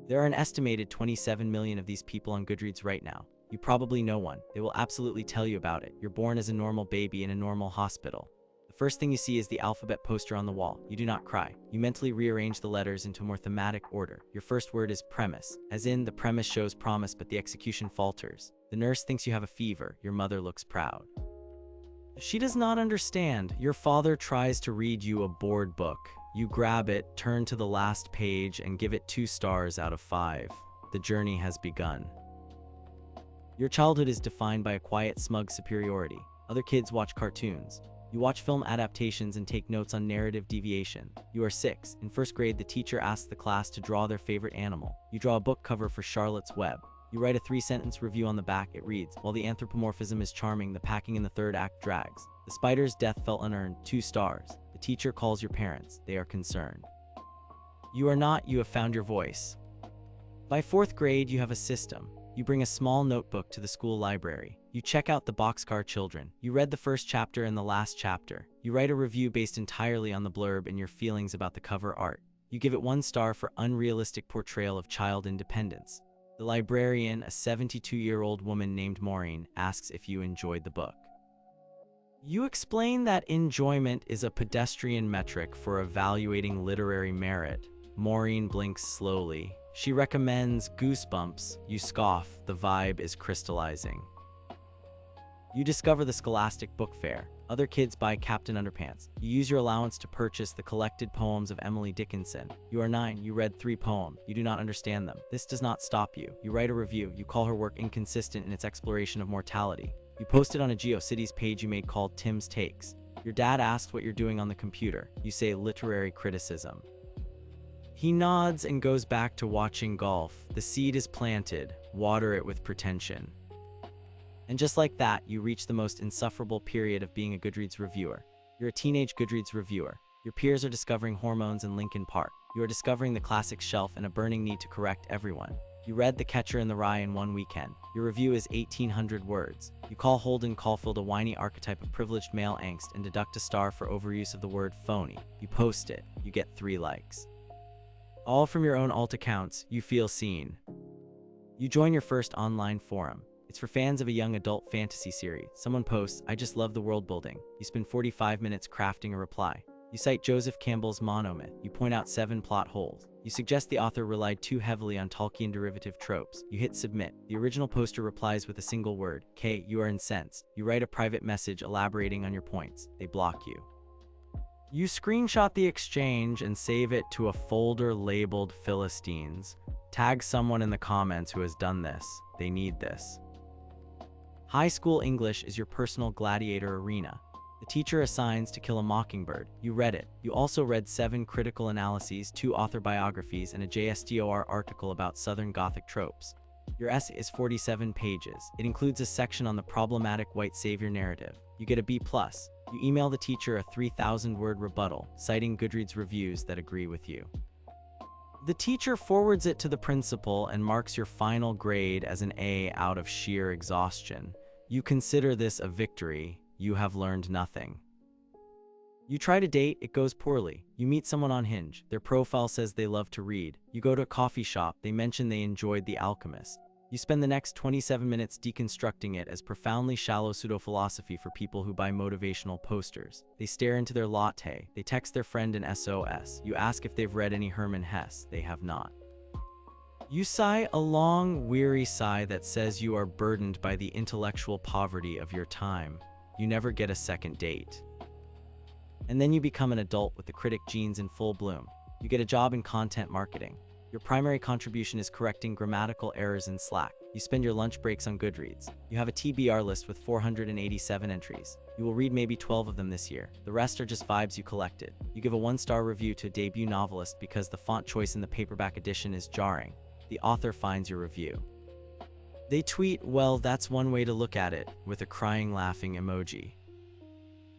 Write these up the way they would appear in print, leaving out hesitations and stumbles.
There are an estimated 27 million of these people on Goodreads right now. You probably know one. They will absolutely tell you about it. You're born as a normal baby in a normal hospital. The first thing you see is the alphabet poster on the wall. You do not cry. You mentally rearrange the letters into a more thematic order. Your first word is premise, as in the premise shows promise but the execution falters. The nurse thinks you have a fever. Your mother looks proud. She does not understand. Your father tries to read you a bored book. You grab it, turn to the last page, and give it 2 stars out of 5. The journey has begun. Your childhood is defined by a quiet, smug superiority. Other kids watch cartoons. You watch film adaptations and take notes on narrative deviation. You are 6. In first grade, the teacher asks the class to draw their favorite animal. You draw a book cover for Charlotte's Web. You write a 3-sentence review on the back. It reads, "While the anthropomorphism is charming, the packing in the third act drags. The spider's death felt unearned. 2 stars. The teacher calls your parents. They are concerned. You are not. You have found your voice. By 4th grade, you have a system. You bring a small notebook to the school library. You check out the Boxcar Children. You read the first chapter and the last chapter. You write a review based entirely on the blurb and your feelings about the cover art. You give it 1 star for unrealistic portrayal of child independence. The librarian, a 72-year-old woman named Maureen, asks if you enjoyed the book. You explain that enjoyment is a pedestrian metric for evaluating literary merit. Maureen blinks slowly. She recommends Goosebumps. You scoff. The vibe is crystallizing. You discover the Scholastic book fair. Other kids buy Captain Underpants. You use your allowance to purchase the collected poems of Emily Dickinson. You are 9. You read 3 poems. You do not understand them. This does not stop you. You write a review. You call her work inconsistent in its exploration of mortality. You post it on a GeoCities page you made called Tim's Takes. Your dad asks what you're doing on the computer. You say literary criticism. He nods and goes back to watching golf. The seed is planted. Water it with pretension. And just like that, you reach the most insufferable period of being a Goodreads reviewer. You're a teenage Goodreads reviewer. Your peers are discovering hormones in Linkin Park. You are discovering the classic shelf and a burning need to correct everyone. You read The Catcher in the Rye in 1 weekend. Your review is 1,800 words. You call Holden Caulfield a whiny archetype of privileged male angst and deduct a star for overuse of the word phony. You post it. You get 3 likes. All from your own alt accounts. You feel seen. You join your first online forum. It's for fans of a young adult fantasy series. Someone posts, "I just love the world building." You spend 45 minutes crafting a reply. You cite Joseph Campbell's monomyth. You point out 7 plot holes. You suggest the author relied too heavily on Tolkien derivative tropes. You hit submit. The original poster replies with a single word, "K, you are incensed." You write a private message elaborating on your points. They block you. You screenshot the exchange and save it to a folder labeled Philistines. Tag someone in the comments who has done this. They need this. High school English is your personal gladiator arena. The teacher assigns To Kill a Mockingbird. You read it. You also read 7 critical analyses, 2 author biographies, and a JSTOR article about Southern Gothic tropes. Your essay is 47 pages. It includes a section on the problematic white savior narrative. You get a B+. You email the teacher a 3,000-word rebuttal, citing Goodreads reviews that agree with you. The teacher forwards it to the principal and marks your final grade as an A out of sheer exhaustion. You consider this a victory. You have learned nothing. You try to date. It goes poorly. You meet someone on Hinge. Their profile says they love to read. You go to a coffee shop. They mention they enjoyed The Alchemist. You spend the next 27 minutes deconstructing it as profoundly shallow pseudo-philosophy for people who buy motivational posters. They stare into their latte. They text their friend an SOS. You ask if they've read any Hermann Hesse. They have not. You sigh a long, weary sigh that says you are burdened by the intellectual poverty of your time. You never get a second date. And then you become an adult with the critic genes in full bloom. You get a job in content marketing. Your primary contribution is correcting grammatical errors in Slack. You spend your lunch breaks on Goodreads. You have a TBR list with 487 entries. You will read maybe 12 of them this year. The rest are just vibes you collected. You give a 1-star review to a debut novelist because the font choice in the paperback edition is jarring. The author finds your review. They tweet, "Well, that's one way to look at it," with a crying laughing emoji.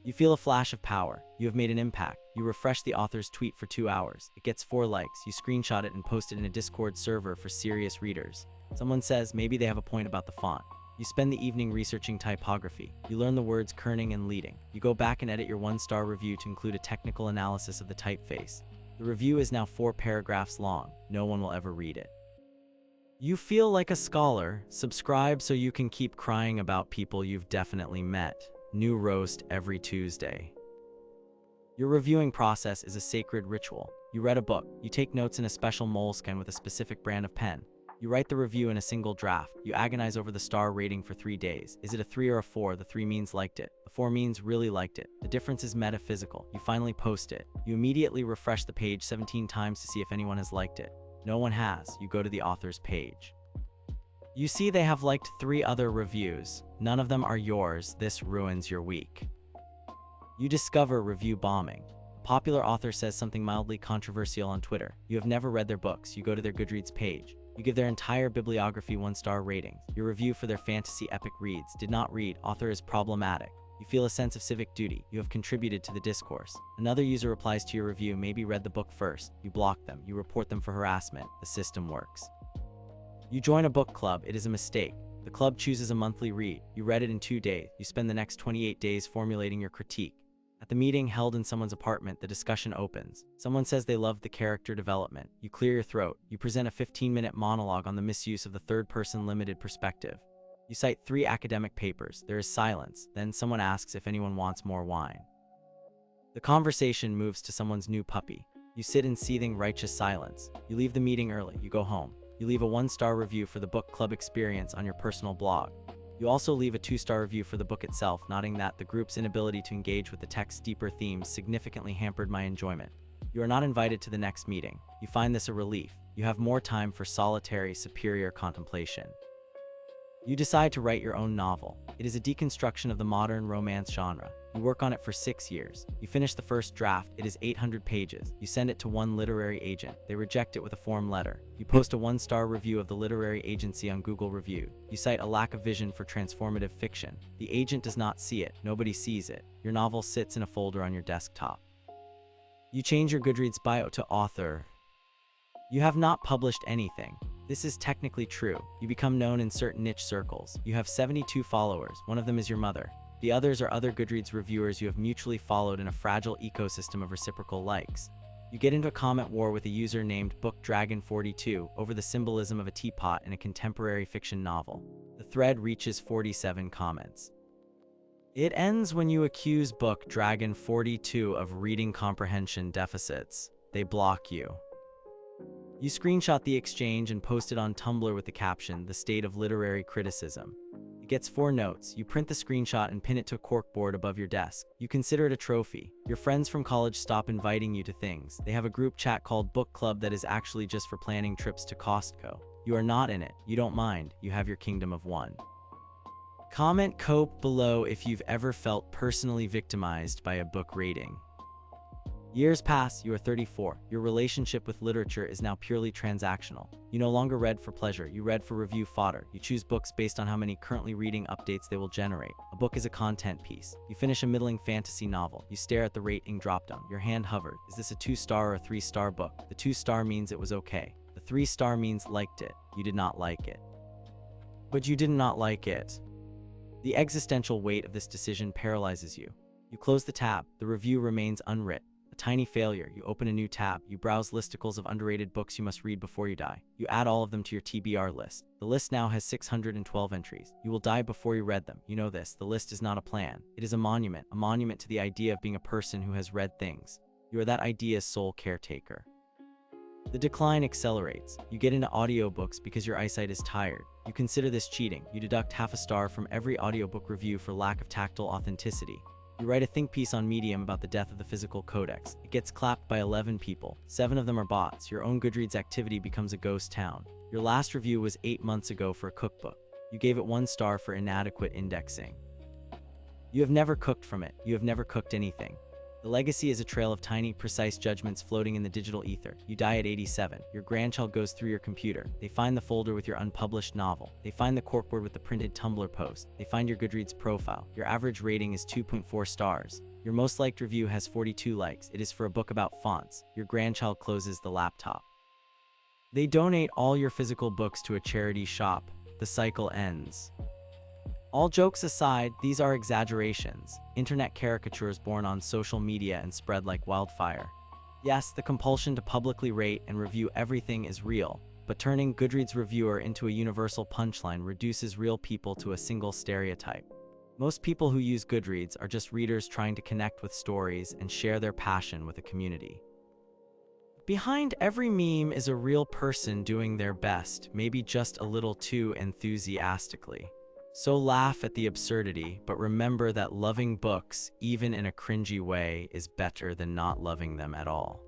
You feel a flash of power. You have made an impact. You refresh the author's tweet for 2 hours. It gets 4 likes. You screenshot it and post it in a Discord server for serious readers. Someone says maybe they have a point about the font. You spend the evening researching typography. You learn the words kerning and leading. You go back and edit your 1-star review to include a technical analysis of the typeface. The review is now 4 paragraphs long. No one will ever read it. You feel like a scholar? Subscribe so you can keep crying about people you've definitely met. New roast every Tuesday. Your reviewing process is a sacred ritual. You read a book, you take notes in a special moleskin with a specific brand of pen. You write the review in a single draft. You agonize over the star rating for 3 days. Is it a 3 or a 4? The 3 means liked it. The 4 means really liked it. The difference is metaphysical. You finally post it. You immediately refresh the page 17 times to see if anyone has liked it. No one has. You go to the author's page. You see they have liked 3 other reviews. None of them are yours. This ruins your week. You discover review bombing. A popular author says something mildly controversial on Twitter. You have never read their books. You go to their Goodreads page. You give their entire bibliography 1-star ratings. Your review for their fantasy epic reads: did not read, author is problematic. You feel a sense of civic duty. You have contributed to the discourse. Another user replies to your review, maybe read the book first. You block them. You report them for harassment. The system works. You join a book club. It is a mistake. The club chooses a monthly read. You read it in 2 days. You spend the next 28 days formulating your critique. At the meeting held in someone's apartment, the discussion opens. Someone says they loved the character development. You clear your throat. You present a 15-minute monologue on the misuse of the third-person limited perspective. You cite 3 academic papers. There is silence. Then someone asks if anyone wants more wine. The conversation moves to someone's new puppy. You sit in seething righteous silence. You leave the meeting early. You go home. You leave a 1-star review for the book club experience on your personal blog. You also leave a 2-star review for the book itself, noting that the group's inability to engage with the text's deeper themes significantly hampered my enjoyment. You are not invited to the next meeting. You find this a relief. You have more time for solitary, superior contemplation. You decide to write your own novel. It is a deconstruction of the modern romance genre. You work on it for 6 years. You finish the first draft. It is 800 pages. You send it to one literary agent. They reject it with a form letter. You post a 1-star review of the literary agency on Google Review. You cite a lack of vision for transformative fiction. The agent does not see it. Nobody sees it. Your novel sits in a folder on your desktop. You change your Goodreads bio to author. You have not published anything. This is technically true. You become known in certain niche circles. You have 72 followers. One of them is your mother. The others are other Goodreads reviewers you have mutually followed in a fragile ecosystem of reciprocal likes. You get into a comment war with a user named BookDragon42 over the symbolism of a teapot in a contemporary fiction novel. The thread reaches 47 comments. It ends when you accuse BookDragon42 of reading comprehension deficits. They block you. You screenshot the exchange and post it on Tumblr with the caption, "The State of Literary Criticism." It gets 4 notes. You print the screenshot and pin it to a corkboard above your desk. You consider it a trophy. Your friends from college stop inviting you to things. They have a group chat called Book Club that is actually just for planning trips to Costco. You are not in it. You don't mind. You have your kingdom of one. Comment cope below if you've ever felt personally victimized by a book rating. Years pass, you are 34. Your relationship with literature is now purely transactional. You no longer read for pleasure, you read for review fodder. You choose books based on how many currently reading updates they will generate. A book is a content piece. You finish a middling fantasy novel. You stare at the rating dropdown. Your hand hovered. Is this a 2-star or a 3-star book? The 2-star means it was okay. The 3-star means liked it. You did not like it. But you did not like it. The existential weight of this decision paralyzes you. You close the tab. The review remains unwritten. A tiny failure. You open a new tab. You browse listicles of underrated books you must read before you die. You add all of them to your TBR list. The list now has 612 entries. You will die before you read them. You know this. The list is not a plan. It is a monument to the idea of being a person who has read things. You are that idea's sole caretaker. The decline accelerates. You get into audiobooks because your eyesight is tired. You consider this cheating. You deduct half a star from every audiobook review for lack of tactile authenticity. You write a think piece on Medium about the death of the physical codex. It gets clapped by 11 people. 7 of them are bots. Your own Goodreads activity becomes a ghost town. Your last review was 8 months ago for a cookbook. You gave it 1 star for inadequate indexing. You have never cooked from it. You have never cooked anything. The legacy is a trail of tiny, precise judgments floating in the digital ether. You die at 87. Your grandchild goes through your computer. They find the folder with your unpublished novel. They find the corkboard with the printed Tumblr post. They find your Goodreads profile. Your average rating is 2.4 stars. Your most liked review has 42 likes. It is for a book about fonts. Your grandchild closes the laptop. They donate all your physical books to a charity shop. The cycle ends. All jokes aside, these are exaggerations, internet caricatures born on social media and spread like wildfire. Yes, the compulsion to publicly rate and review everything is real, but turning Goodreads Reviewer into a universal punchline reduces real people to a single stereotype. Most people who use Goodreads are just readers trying to connect with stories and share their passion with a community. Behind every meme is a real person doing their best, maybe just a little too enthusiastically. So laugh at the absurdity, but remember that loving books, even in a cringy way, is better than not loving them at all.